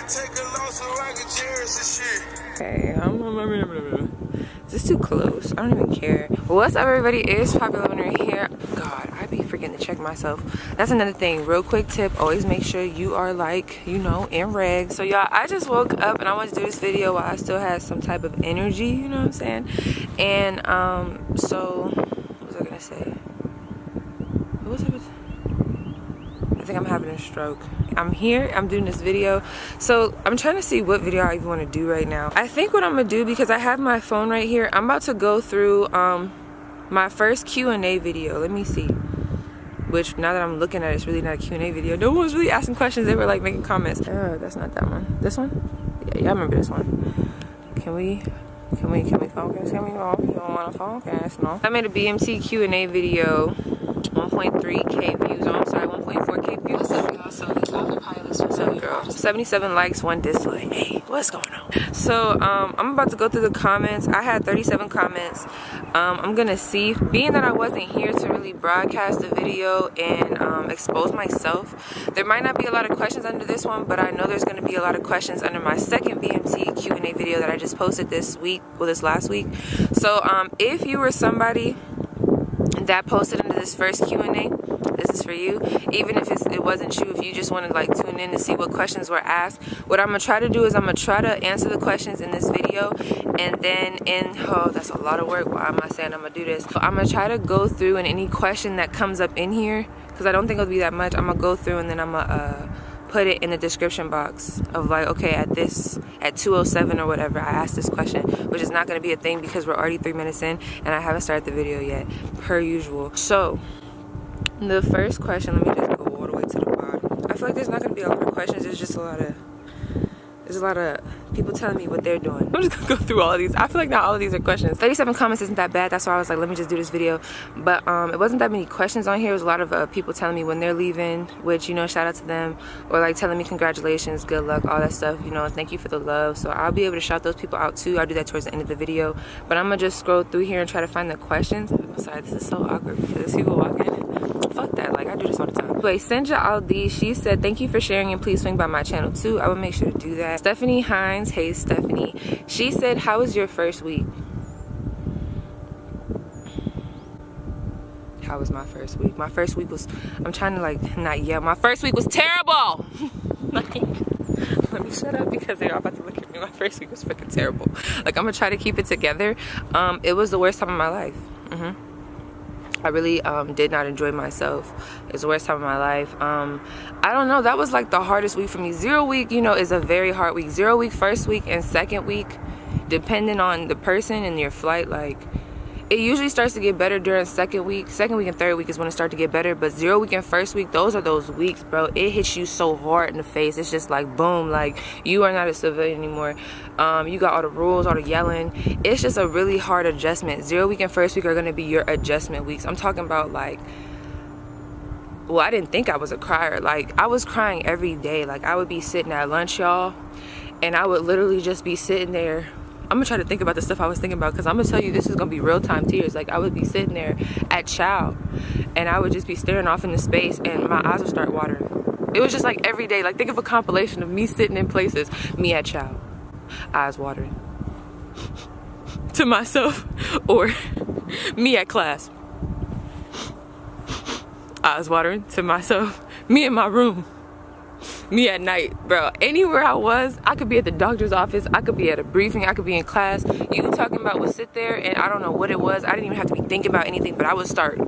Okay, is this too close? I don't even care. What's up, everybody? It's Popular Winner here. God, I be forgetting to check myself. That's another thing. Real quick tip, always make sure you are, like, you know, in reg. So y'all, I just woke up and I wanted to do this video while I still had some type of energy, you know what I'm saying? And so what was I gonna say? What was it? I think I'm having a stroke. I'm here, I'm doing this video. So I'm trying to see what video I even want to do right now. I think what I'm gonna do, because I have my phone right here, I'm about to go through my first Q&A video. Let me see. Which, now that I'm looking at it, it's really not a Q&A video. No one was really asking questions. They were like making comments. Oh, that's not that one. This one? Yeah, I remember this one. Can we focus? Can we go? You don't want to focus? No. I made a BMT Q&A video. 1.3K views. Oh, I'm sorry, 1.4K views. What's up, y'all? So the travel pilots. What's up, girl? 77 likes, 1 dislike. Hey, what's going on? So I'm about to go through the comments. I had 37 comments. I'm gonna see, being that I wasn't here to really broadcast the video and expose myself, there might not be a lot of questions under this one, but I know there's gonna be a lot of questions under my second BMT Q&A video that I just posted this week, well, this last week. So if you were somebody that posted into this first Q&A, this is for you. Even if it wasn't you, if you just want to like tune in to see what questions were asked, what I'm gonna try to do is I'm gonna try to answer the questions in this video, and then oh, that's a lot of work. Why am I saying I'm gonna do this? So I'm gonna try to go through, and any question that comes up in here, because I don't think it'll be that much, I'm gonna go through and then I'm gonna put it in the description box of like, okay, at 2:07 or whatever, I asked this question, which is not going to be a thing because we're already 3 minutes in and I haven't started the video yet, per usual. So the first question, let me just go all the way to the bottom. I feel like there's not going to be a lot of questions. There's just a lot of people telling me what they're doing. I'm just gonna go through all of these. I feel like not all of these are questions. 37 comments isn't that bad. That's why I was like, let me just do this video. But it wasn't that many questions on here. It was a lot of people telling me when they're leaving, which, you know, shout out to them, or like telling me congratulations, good luck, all that stuff, you know, thank you for the love. So I'll be able to shout those people out too. I'll do that towards the end of the video. But I'm gonna just scroll through here and try to find the questions. I'm sorry, this is so awkward because people walking in. Fuck that, like I do this all the time. Anyway, Senja Aldi, she said, thank you for sharing and please swing by my channel too. I will make sure to do that. Stephanie Hines, hey Stephanie. She said, how was your first week? How was my first week? My first week was, I'm trying to like not yell. My first week was terrible. Like, let me shut up because they're all about to look at me. My first week was freaking terrible. Like, I'm gonna try to keep it together. It was the worst time of my life. I really did not enjoy myself. It was the worst time of my life. I don't know, that was like the hardest week for me. 0 week, you know, is a very hard week. 0 week, first week, and second week, depending on the person and your flight, like, it usually starts to get better during second week. Second week and third week is when it starts to get better. But 0 week and first week, those are those weeks, bro. It hits you so hard in the face. It's just like, boom, like, you are not a civilian anymore. You got all the rules, all the yelling. It's just a really hard adjustment. 0 week and first week are going to be your adjustment weeks. I'm talking about, like, well, I didn't think I was a crier. Like, I was crying every day. Like, I would be sitting at lunch, y'all, and I would literally just be sitting there. I'm gonna try to think about the stuff I was thinking about, because I'm gonna tell you, this is gonna be real-time tears. Like, I would be sitting there at chow and I would just be staring off into space and my eyes would start watering. It was just like every day. Like, think of a compilation of me sitting in places, me at chow, eyes watering to myself, or me at class, eyes watering to myself, me in my room, me at night, bro. Anywhere I was, I could be at the doctor's office, I could be at a briefing, I could be in class. You talking about would sit there and I don't know what it was. I didn't even have to be thinking about anything, but I would start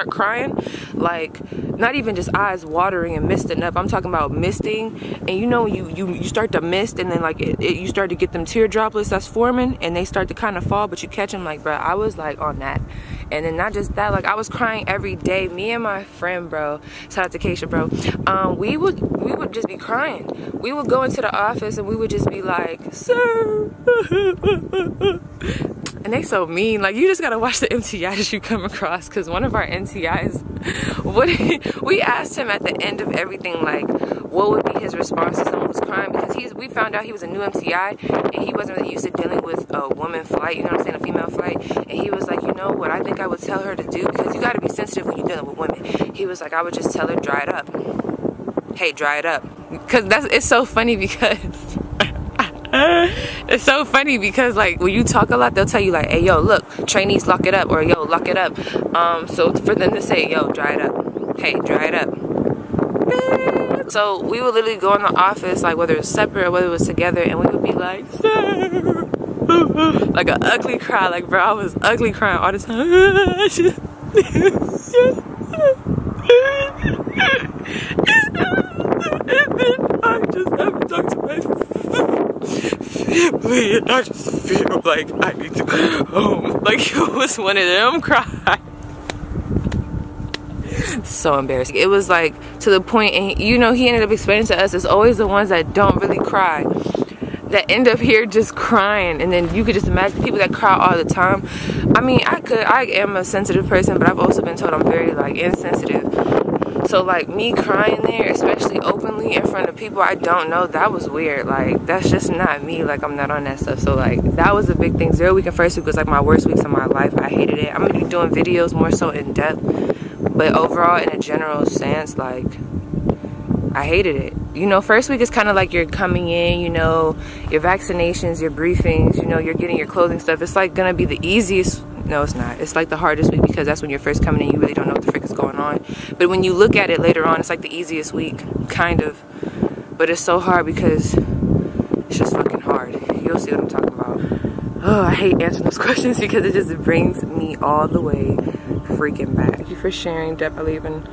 crying, like, not even just eyes watering and misting up. I'm talking about misting, and you know, you start to mist, and then like you start to get them tear droplets that's forming, and they start to kind of fall, but you catch them. Like, bro, I was like on that. And then not just that, like, I was crying every day. Me and my friend, bro, shout out to Keisha, bro, we would just be crying. We would go into the office and we would just be like, sir. And they so mean. Like, you just gotta watch the MTIs you come across, because one of our MTIs, we asked him at the end of everything, like, what would be his response to someone who's crying, because we found out he was a new MTI and he wasn't really used to dealing with a woman flight, you know what I'm saying, a female flight. And he was like, you know what I think I would tell her to do, because you got to be sensitive when you're dealing with women. He was like, I would just tell her, dry it up. Hey, dry it up. because it's so funny because it's so funny because like when you talk a lot, they'll tell you like, hey yo, look, trainees, lock it up, or yo, lock it up. So for them to say, yo, dry it up, hey, dry it up. So we would literally go in the office, like whether it was separate or whether it was together, and we would be like, sir, like an ugly cry. Like bro, I was ugly crying all the time. And then I just have to talk to my family, and I just feel like I need to go home. Like it was one of them cries. So embarrassing. It was like to the point, and you know, he ended up explaining to us, it's always the ones that don't really cry that end up here just crying. And then you could just imagine people that cry all the time. I mean, I am a sensitive person, but I've also been told I'm very like insensitive. So like me crying there, especially openly in front of people I don't know, that was weird. Like that's just not me. Like I'm not on that stuff. So like that was a big thing. 0 week and first week was like my worst weeks of my life. I hated it. I'm gonna be doing videos more so in depth, but overall in a general sense, like I hated it. You know, first week is kind of like you're coming in, you know, your vaccinations, your briefings, you know, you're getting your clothing stuff. It's like gonna be the easiest. No, it's not. It's like the hardest week because that's when you're first coming in. You really don't know what the frick is going on. But when you look at it later on, it's like the easiest week, kind of. But it's so hard because it's just fucking hard. You'll see what I'm talking about. Oh, I hate answering those questions because it just brings me all the way freaking back. Thank you for sharing, Deb. I leave. And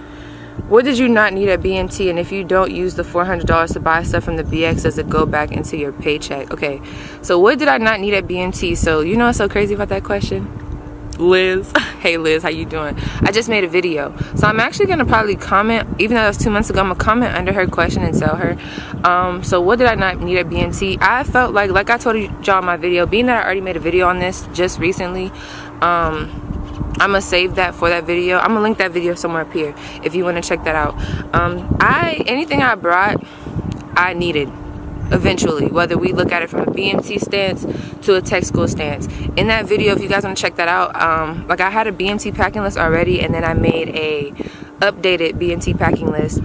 what did you not need at BMT? And if you don't use the $400 to buy stuff from the BX, does it go back into your paycheck? Okay, so what did I not need at BMT? So you know what's so crazy about that question? Liz. Hey Liz, how you doing? I just made a video, so I'm actually gonna probably comment, even though that was 2 months ago, I'm gonna comment under her question and tell her. So what did I not need at BMT? I felt like I told y'all in my video, being that I already made a video on this just recently, I'm gonna save that for that video. I'm gonna link that video somewhere up here if you want to check that out. Anything I brought, I needed eventually, whether we look at it from a BMT stance to a tech school stance. In that video, if you guys want to check that out, like I had a BMT packing list already, and then I made a updated BMT packing list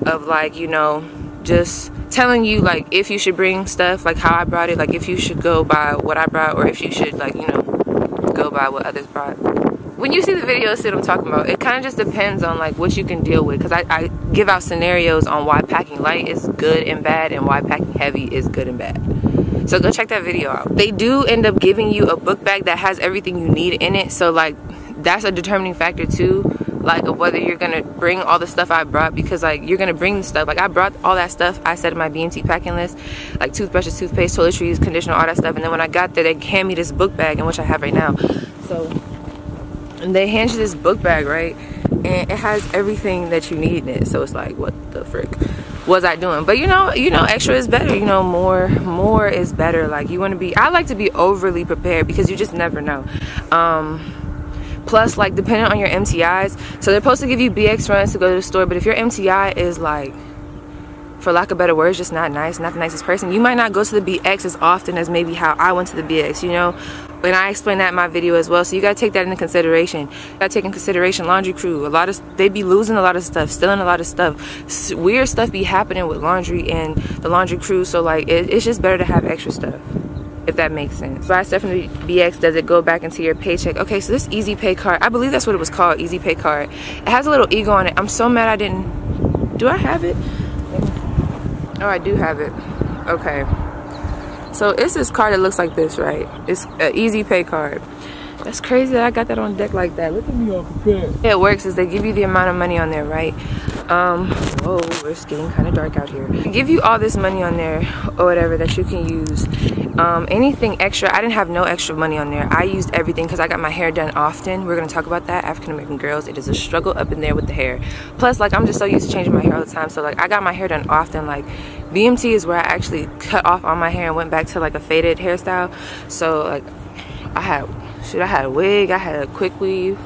of like, you know, just telling you like if you should bring stuff, like how I brought it, like if you should go by what I brought, or if you should like, you know, go by what others brought. When you see the video, see what I'm talking about. It kind of just depends on like what you can deal with, because I give out scenarios on why packing light is good and bad and why packing heavy is good and bad. So go check that video out. They do end up giving you a book bag that has everything you need in it, so like that's a determining factor too, like of whether you're gonna bring all the stuff I brought, because like you're gonna bring the stuff, like I brought all that stuff I said in my BMT packing list, like toothbrushes, toothpaste, toiletries, conditioner, all that stuff. And then when I got there, they hand me this book bag, in which I have right now. So and they hand you this book bag, right, and it has everything that you need in it. So it's like, what the frick was I doing? But you know, extra is better. You know, more is better. Like you want to be, I like to be overly prepared because you just never know. Plus, like depending on your MTIs, so they're supposed to give you BX runs to go to the store, but if your MTI is like, for lack of better words, just not nice, not the nicest person, you might not go to the BX as often as maybe how I went to the BX, you know. And I explained that in my video as well, so you gotta take that into consideration. You gotta take in consideration laundry crew. They be losing a lot of stuff, stealing a lot of stuff. Weird stuff be happening with laundry and the laundry crew, so like it's just better to have extra stuff, if that makes sense. Buy stuff from the BX, does it go back into your paycheck? Okay, so this Easy Pay card, I believe that's what it was called, Easy Pay card. It has a little ego on it. I'm so mad I didn't, do I have it? Oh, I do have it. Okay. So it's this card that looks like this, right? It's an Easy Pay card. That's crazy that I got that on deck like that. Look at me all prepared. The way it works is they give you the amount of money on there, right? Whoa, it's getting kind of dark out here. They give you all this money on there or whatever that you can use. Anything extra, I didn't have no extra money on there. I used everything because I got my hair done often. We're going to talk about that. African American girls, it is a struggle up in there with the hair. Plus, like, I'm just so used to changing my hair all the time. So, like, I got my hair done often. Like, BMT is where I actually cut off all my hair and went back to, like, a faded hairstyle. So, like, I had a wig. I had a quick weave.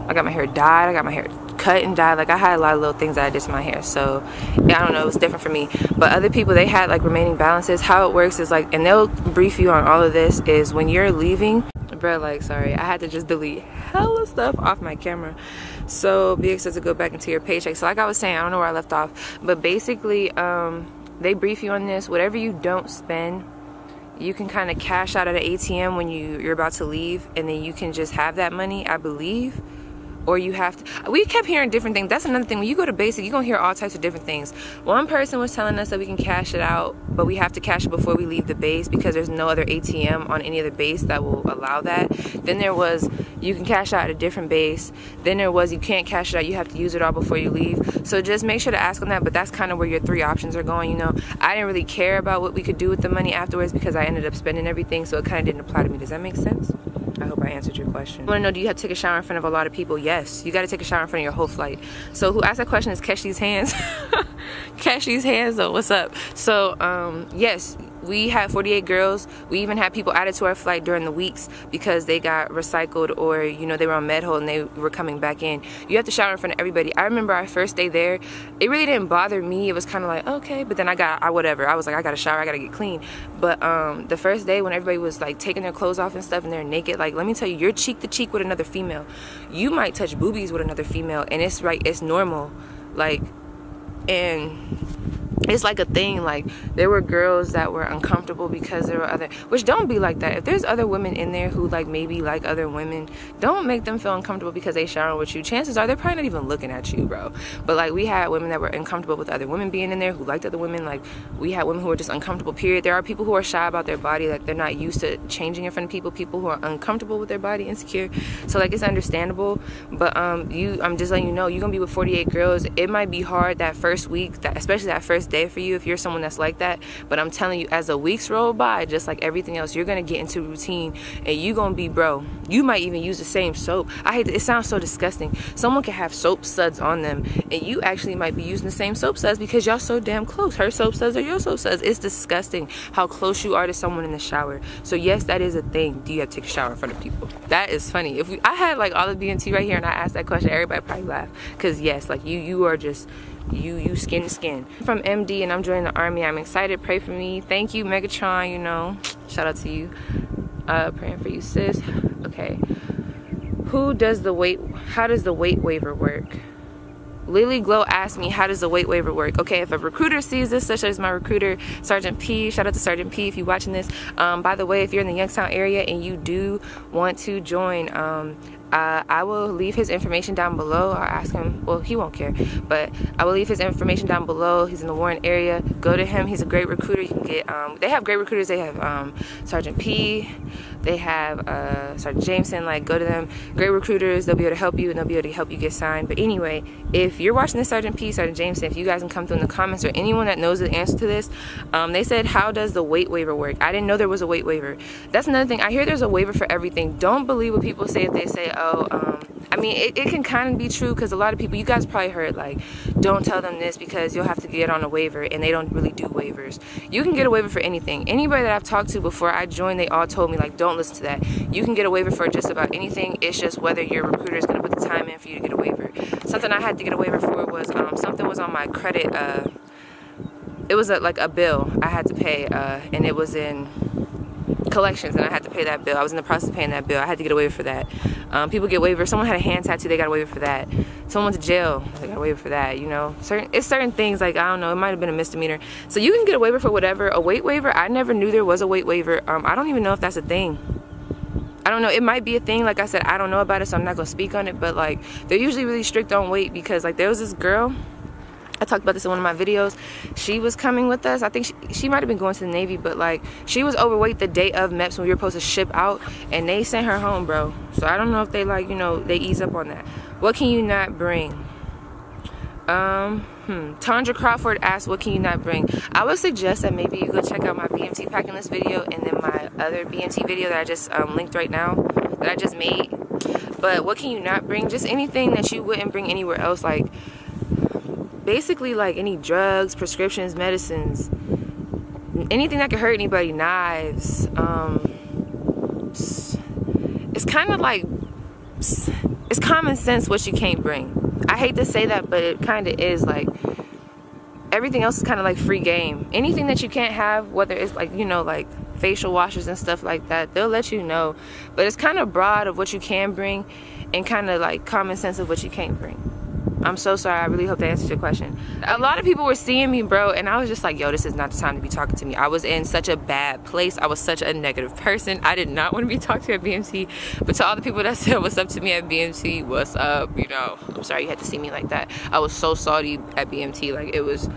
I got my hair dyed. I got my hair cut and dyed. Like I had a lot of little things that I did to my hair, so yeah, I don't know, it was different for me. But other people, they had like remaining balances. How it works is like, and they'll brief you on all of this, is when you're leaving, bro, like, sorry, I had to just delete hella stuff off my camera So BX doesn't go back into your paycheck. So like I was saying, I don't know where I left off, but basically they brief you on this. Whatever you don't spend, you can kind of cash out at an ATM when you're about to leave, and then you can just have that money, I believe. Or you have to, we kept hearing different things. That's another thing. When you go to basic, you're going to hear all types of different things. One person was telling us that we can cash it out, but we have to cash it before we leave the base because there's no other ATM on any other base that will allow that. Then there was, you can cash out at a different base. Then there was, you can't cash it out. You have to use it all before you leave. So just make sure to ask on that, but that's kind of where your 3 options are going, you know. I didn't really care about what we could do with the money afterwards because I ended up spending everything, so it kind of didn't apply to me. Does that make sense? I hope I answered your question. I want to know, do you have to take a shower in front of a lot of people? Yes, you got to take a shower in front of your whole flight. So who asked that question is Catch These Hands. Catch These Hands though, what's up? So yes, we had 48 girls. We even had people added to our flight during the weeks because they got recycled, or you know, they were on med hold and they were coming back in. You have to shower in front of everybody. I remember our first day there, it really didn't bother me. It was kind of like, okay, but then whatever. I was like, I got to shower, I got to get clean. But the first day when everybody was like taking their clothes off and stuff and they're naked, like, let me tell you, you're cheek to cheek with another female. You might touch boobies with another female, and it's right, it's normal. Like, and it's like a thing. Like, there were girls that were uncomfortable because there were other, which don't be like that. If there's other women in there who like maybe like other women, don't make them feel uncomfortable because they shower with you. Chances are they're probably not even looking at you, bro. But like, we had women that were uncomfortable with other women being in there who liked other women. Like, we had women who were just uncomfortable, period. There are people who are shy about their body, like they're not used to changing in front of people who are uncomfortable with their body, insecure. So like, it's understandable. But I'm just letting you know, you're gonna be with 48 girls. It might be hard that first week, especially that first day for you if you're someone that's like that. But I'm telling you, as the weeks roll by, just like everything else, you're gonna get into routine, and you're gonna be, bro, you might even use the same soap. I hate it sounds so disgusting. Someone can have soap suds on them, and you actually might be using the same soap suds because y'all so damn close. Her soap suds or your soap suds. It's disgusting how close you are to someone in the shower. So yes, that is a thing. Do you have to take a shower in front of people? That is funny. If I had like all the BMT right here and I asked that question, everybody probably laugh, because yes, like you are just, you skin to skin. I'm from MD and I'm joining the army. I'm excited. Pray for me. Thank you, Megatron. You know, shout out to you. Praying for you, sis. Okay. How does the weight waiver work? Lily Glow asked me, how does the weight waiver work? Okay, if a recruiter sees this, such as my recruiter, Sergeant P, shout out to Sergeant P if you're watching this. By the way, if you're in the Youngstown area and you do want to join, I will leave his information down below. I'll ask him, well, he won't care, but I will leave his information down below. He's in the Warren area. Go to him. He's a great recruiter. You can get, they have great recruiters. They have Sergeant P, they have Sergeant Jameson. Like, go to them. Great recruiters. They'll be able to help you, and they'll be able to help you get signed. But anyway, if you're watching this, Sergeant P, Sergeant Jameson, if you guys can come through in the comments, or anyone that knows the answer to this, they said, how does the weight waiver work? I didn't know there was a weight waiver. That's another thing. I hear there's a waiver for everything. Don't believe what people say if they say, oh, I mean, it can kind of be true, because a lot of people, you guys probably heard, like, don't tell them this because you'll have to get on a waiver, and they don't really do waivers. You can get a waiver for anything. Anybody that I've talked to before I joined, they all told me, like, don't listen to that. You can get a waiver for just about anything. It's just whether your recruiter is going to put the time in for you to get a waiver. Something I had to get a waiver for was, something was on my credit, it was like a bill I had to pay, and it was in collections, and I had to pay that bill. I was in the process of paying that bill. I had to get a waiver for that. People get waivers. Someone had a hand tattoo, they got a waiver for that. Someone went to jail, they got a waiver for that. You know, certain things, like, I don't know, it might have been a misdemeanor. So you can get a waiver for whatever. A weight waiver, I never knew there was a weight waiver. I don't even know if that's a thing. I don't know, it might be a thing. Like I said, I don't know about it, so I'm not gonna speak on it. But like, they're usually really strict on weight, because like, there was this girl, I talked about this in one of my videos. She was coming with us. I think she might have been going to the Navy, but like, she was overweight the day of MEPS when we were supposed to ship out, and they sent her home, bro. So I don't know if they, like, you know, they ease up on that. What can you not bring? Tondra Crawford asked, what can you not bring? I would suggest that maybe you go check out my BMT packing list video, and then my other BMT video that I just linked right now, that I just made. But what can you not bring? Just anything that you wouldn't bring anywhere else. Like, basically, like, any drugs, prescriptions, medicines, anything that could hurt anybody, knives. It's kind of like, it's common sense what you can't bring. I hate to say that, but it kind of is. Like, everything else is kind of like free game. Anything that you can't have, whether it's like, you know, like facial washes and stuff like that, they'll let you know. But it's kind of broad of what you can bring. and kind of like common sense of what you can't bring. I'm so sorry. I really hope that answers your question. A lot of people were seeing me, bro, and I was just like, yo, this is not the time to be talking to me. I was in such a bad place. I was such a negative person. I did not want to be talked to at BMT. But to all the people that said what's up to me at BMT, what's up, you know, I'm sorry you had to see me like that. I was so salty at BMT. Like, it was,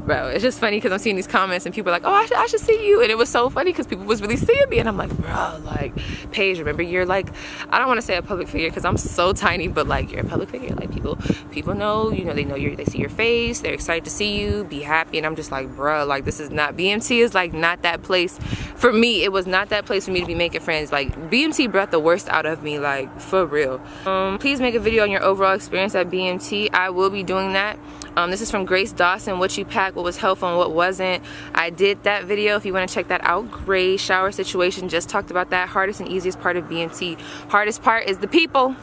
bro, it's just funny because I'm seeing these comments and people are like, oh, I should see you. And it was so funny because people was really seeing me. And I'm like, bro, like, Paige, remember, you're like, I don't want to say a public figure because I'm so tiny, but like, you're a public figure. Like, people know, you know, they see your face, they're excited to see you, be happy. And I'm just like, bro, like, this is not, BMT is like not that place for me. It was not that place for me to be making friends. Like, BMT brought the worst out of me, like, for real. Please make a video on your overall experience at BMT. I will be doing that. This is from Grace Dawson. What you packed, what was helpful and what wasn't. I did that video. If you want to check that out, great. Shower situation, just talked about that. Hardest and easiest part of BMT. Hardest part is the people.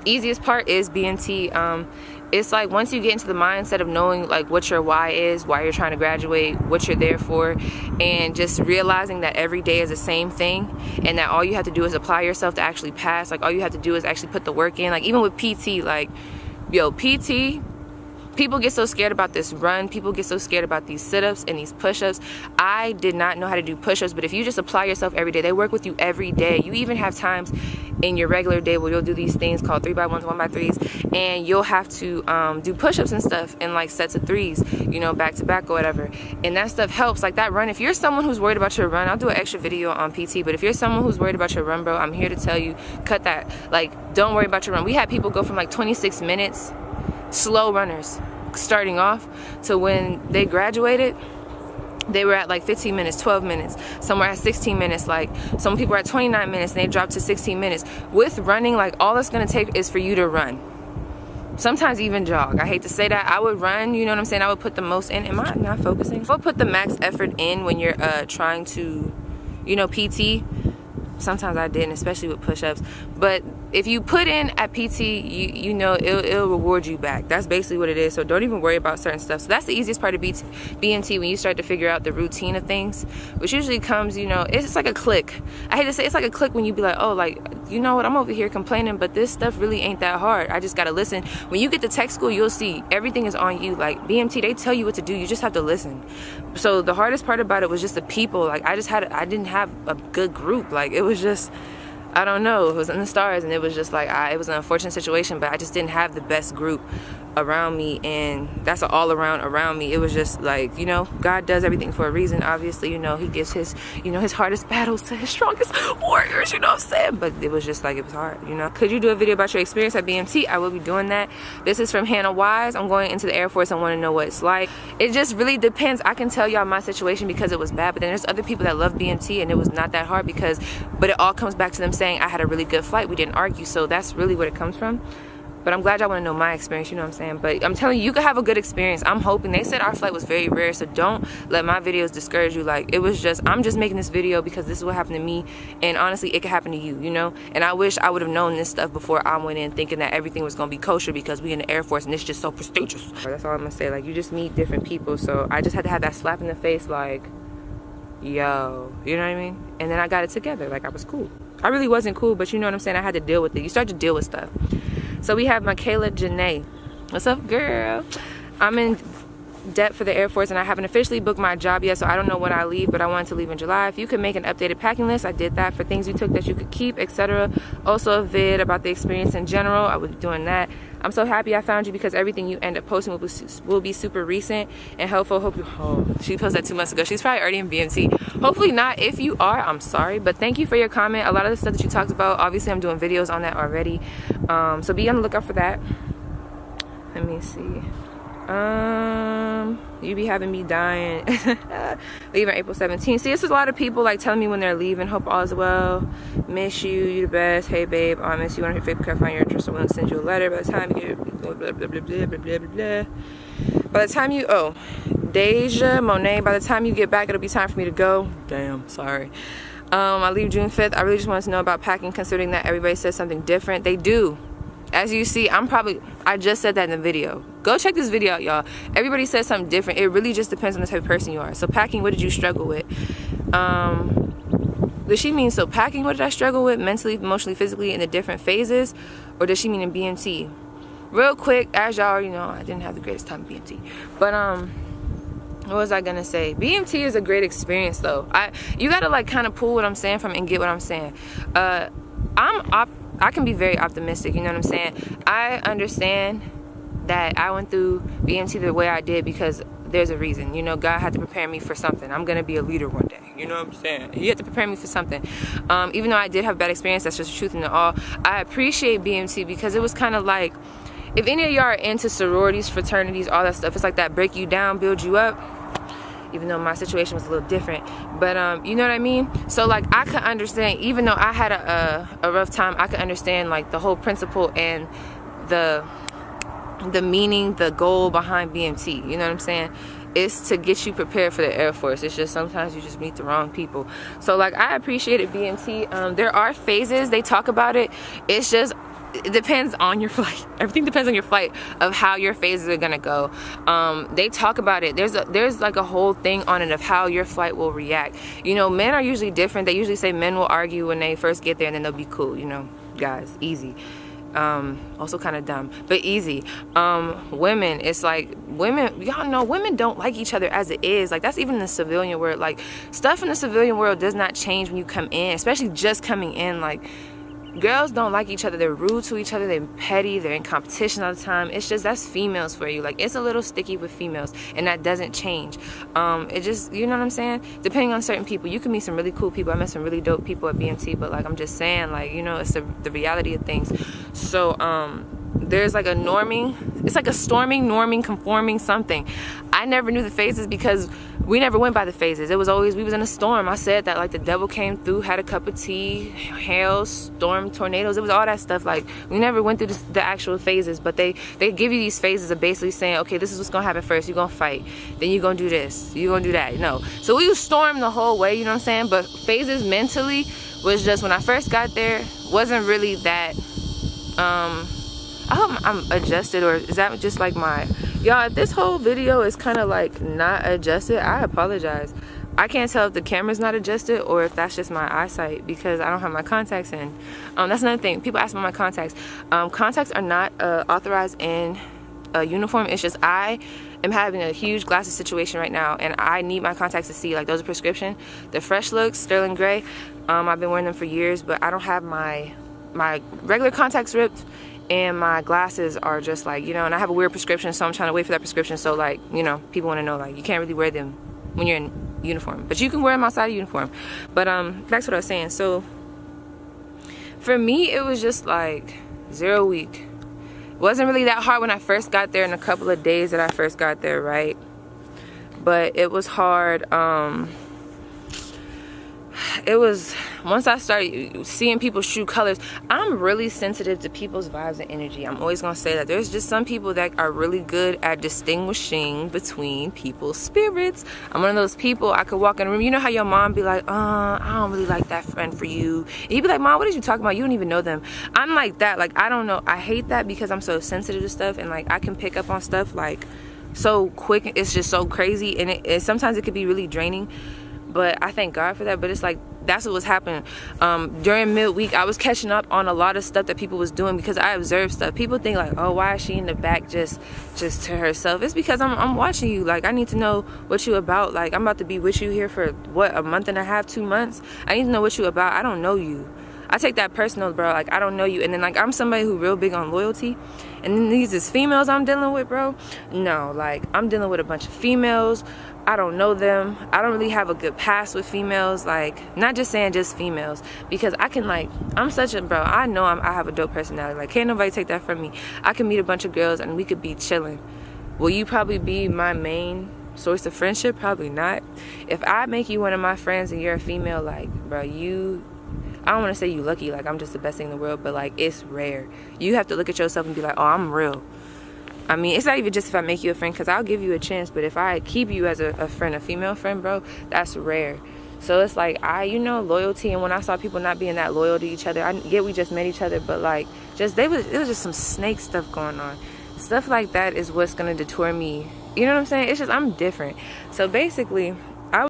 Easiest part is BMT. It's like once you get into the mindset of knowing like what your why is, why you're trying to graduate, what you're there for, and just realizing that every day is the same thing and that all you have to do is apply yourself to actually pass. Like, all you have to do is actually put the work in. Like, even with PT, like, yo, PT, people get so scared about this run. People get so scared about these sit-ups and these push-ups. I did not know how to do push-ups, but if you just apply yourself every day, they work with you every day. You even have times in your regular day where you'll do these things called 3x1s, 1x3s, and you'll have to do push-ups and stuff in like sets of 3s, you know, back to back or whatever. And that stuff helps. Like, that run, if you're someone who's worried about your run, I'll do an extra video on PT, but if you're someone who's worried about your run, bro, I'm here to tell you, cut that. Like, don't worry about your run. We had people go from like 26 minutes, slow runners, starting off, to when they graduated, they were at like 15 minutes, 12 minutes. Some were at 16 minutes. Like, some people were at 29 minutes and they dropped to 16 minutes. With running, like, all it's gonna take is for you to run. Sometimes even jog. I hate to say that. I would run, you know what I'm saying? I would put the most in. Am I not focusing? I would put the max effort in when you're trying to, you know, PT. Sometimes I didn't, especially with push-ups. But if you put in at PT, you know, it'll reward you back. That's basically what it is. So don't even worry about certain stuff. So that's the easiest part of BMT, when you start to figure out the routine of things, which usually comes, you know, it's like a click. I hate to say it's like a click when you be like, oh, like, you know what, I'm over here complaining, but this stuff really ain't that hard. I just gotta listen. When you get to tech school, you'll see everything is on you. Like, BMT, they tell you what to do. You just have to listen. So the hardest part about it was just the people. Like, I didn't have a good group. Like, it was just, I don't know, it was in the stars, and it was just like, it was an unfortunate situation, but I just didn't have the best group around me, and that's an all around me. It was just like, you know, God does everything for a reason. Obviously, you know, he gives his, you know, his hardest battles to his strongest warriors, you know what I'm saying? But it was just like, it was hard, you know. Could you do a video about your experience at BMT? I will be doing that. This is from Hannah Wise. I'm going into the Air Force. I want to know what it's like. It just really depends. I can tell y'all my situation because it was bad, but then there's other people that love BMT and it was not that hard but it all comes back to them saying I had a really good flight. We didn't argue. So that's really what it comes from. But I'm glad y'all want to know my experience, you know what I'm saying? But I'm telling you, you could have a good experience. I'm hoping. They said our flight was very rare, so don't let my videos discourage you. Like, it was just, I'm just making this video because this is what happened to me, and honestly, it could happen to you, you know? And I wish I would have known this stuff before I went in thinking that everything was going to be kosher because we in the Air Force and it's just so prestigious. That's all I'm going to say. Like, you just meet different people, so I just had to have that slap in the face, like, yo, you know what I mean? And then I got it together. Like, I was cool. I really wasn't cool, but you know what I'm saying? I had to deal with it. You start to deal with stuff. So we have Michaela Janae. What's up, girl? I'm in debt for the Air Force and I haven't officially booked my job yet, so I don't know when I leave, but I wanted to leave in July. If you could make an updated packing list, I did that, for things you took that you could keep, etc. Also a vid about the experience in general. I would be doing that. I'm so happy I found you because everything you end up posting will be super recent and helpful. Hope you, she posted that 2 months ago. She's probably already in BMT. Hopefully not. If you are, I'm sorry, but thank you for your comment. A lot of the stuff that you talked about, obviously I'm doing videos on that already, so be on the lookout for that. Let me see. You be having me dying. Leaving April 17th. See, this is a lot of people like telling me when they're leaving. Hope all is well. Miss you. You the best. Hey babe, I miss you. Want to hear favorite find your interest. I want to send you a letter. By the time you get blah blah blah blah blah blah blah blah. By the time you Deja Monet. By the time you get back, it'll be time for me to go. Damn, sorry. I leave June 5th. I really just wanted to know about packing, considering that everybody says something different. They do. As you see, I just said that in the video. Go check this video out, y'all. Everybody says something different. It really just depends on the type of person you are. So packing, what did you struggle with? does she mean, so packing, what did I struggle with mentally, emotionally, physically in the different phases? Or does she mean in BMT? Real quick, as y'all already know, I didn't have the greatest time in BMT. But what was I gonna say? BMT is a great experience though. You gotta like kind of pull what I'm saying from and get what I'm saying. I can be very optimistic, you know what I'm saying? I understand that I went through BMT the way I did because there's a reason. You know, God had to prepare me for something. I'm gonna be a leader one day. You know what I'm saying? He had to prepare me for something. Even though I did have bad experience, that's just the truth in it all. I appreciate BMT because it was kind of like, if any of y'all are into sororities, fraternities, all that stuff, it's like that break you down, build you up. Even though my situation was a little different, but you know what I mean? So like I could understand, even though I had a rough time, I could understand like the whole principle and the meaning, the goal behind BMT. You know what I'm saying? It's to get you prepared for the Air Force. It's just sometimes you just meet the wrong people. So like I appreciated BMT. There are phases, they talk about it. It's just, it depends on your flight. Everything depends on your flight of how your phases are gonna go. They talk about it. There's like a whole thing on it of how your flight will react. You know, men are usually different. They usually say men will argue when they first get there and then they'll be cool. You know, guys, easy. Also kind of dumb, but easy. Women, it's like women, y'all know women don't like each other as it is. Like that's even in the civilian world. Like stuff in the civilian world does not change when you come in, especially just coming in. Like girls don't like each other. They're rude to each other. They're petty. They're in competition all the time. It's just, that's females for you. Like it's a little sticky with females, and that doesn't change. It just, you know what I'm saying? Depending on certain people, you can meet some really cool people. I met some really dope people at BMT, but like I'm just saying, like, you know, it's the reality of things. So there's like a norming, it's like a storming, norming, conforming, something. I never knew the phases because we never went by the phases. It was always, we was in a storm. I said that, like the devil came through, had a cup of tea, hail, storm, tornadoes. It was all that stuff. Like we never went through the actual phases, but they give you these phases of basically saying, okay, this is what's gonna happen first. You're gonna fight, then you're gonna do this, you're gonna do that. No, so we was stormed the whole way, you know what I'm saying? But phases mentally was just, when I first got there, wasn't really that. I hope I'm adjusted, or is that just like my, y'all, if this whole video is kind of like not adjusted, I apologize. I can't tell if the camera's not adjusted or if that's just my eyesight because I don't have my contacts in. That's another thing. People ask about my contacts. Contacts are not authorized in a uniform. It's just I am having a huge glasses situation right now, and I need my contacts to see. Like those are prescription. The Fresh Looks Sterling Gray. I've been wearing them for years, but I don't have my regular contacts ripped. And my glasses are just like, you know, and I have a weird prescription, so I'm trying to wait for that prescription. So like, you know, people want to know, like, you can't really wear them when you're in uniform, but you can wear them outside of uniform. But back to what I was saying. So for me, it was just like 0 week. It wasn't really that hard when I first got there in a couple of days that I first got there, right? But it was hard. It was, once I started seeing people's true colors, I'm really sensitive to people's vibes and energy. I'm always going to say that. There's just some people that are really good at distinguishing between people's spirits. I'm one of those people, I could walk in a room. You know how your mom be like, I don't really like that friend for you. And you'd be like, Mom, what did you talk about? You don't even know them. I'm like that. Like, I don't know. I hate that because I'm so sensitive to stuff, and like I can pick up on stuff like so quick. It's just so crazy, and sometimes it could be really draining. But I thank God for that. But it's like, that's what was happening. During midweek, I was catching up on a lot of stuff that people was doing because I observed stuff. People think like, oh, why is she in the back just to herself? It's because I'm watching you. Like, I need to know what you about. Like, I'm about to be with you here for what, a month and a half, 2 months. I need to know what you about. I don't know you. I take that personal, bro. Like, I don't know you. And then like, I'm somebody who real big on loyalty. And then these is females I'm dealing with, bro. No, like, I'm dealing with a bunch of females. I don't know them. I don't really have a good past with females. Like, not just saying just females, because I can, like, I'm such a, bro, I know I have a dope personality. Like, can't nobody take that from me. I can meet a bunch of girls and we could be chilling. Will you probably be my main source of friendship? Probably not. If I make you one of my friends and you're a female, like, bro, I don't want to say you lucky, like I'm just the best thing in the world, but like, it's rare. You have to look at yourself and be like, oh, I'm real. I mean, it's not even just if I make you a friend, because I'll give you a chance, but if I keep you as a friend, a female friend, bro, that's rare. So it's like, you know, loyalty. And when I saw people not being that loyal to each other, I get we just met each other, but like, it was just some snake stuff going on. Stuff like that is what's going to deter me. You know what I'm saying? It's just, I'm different. So basically,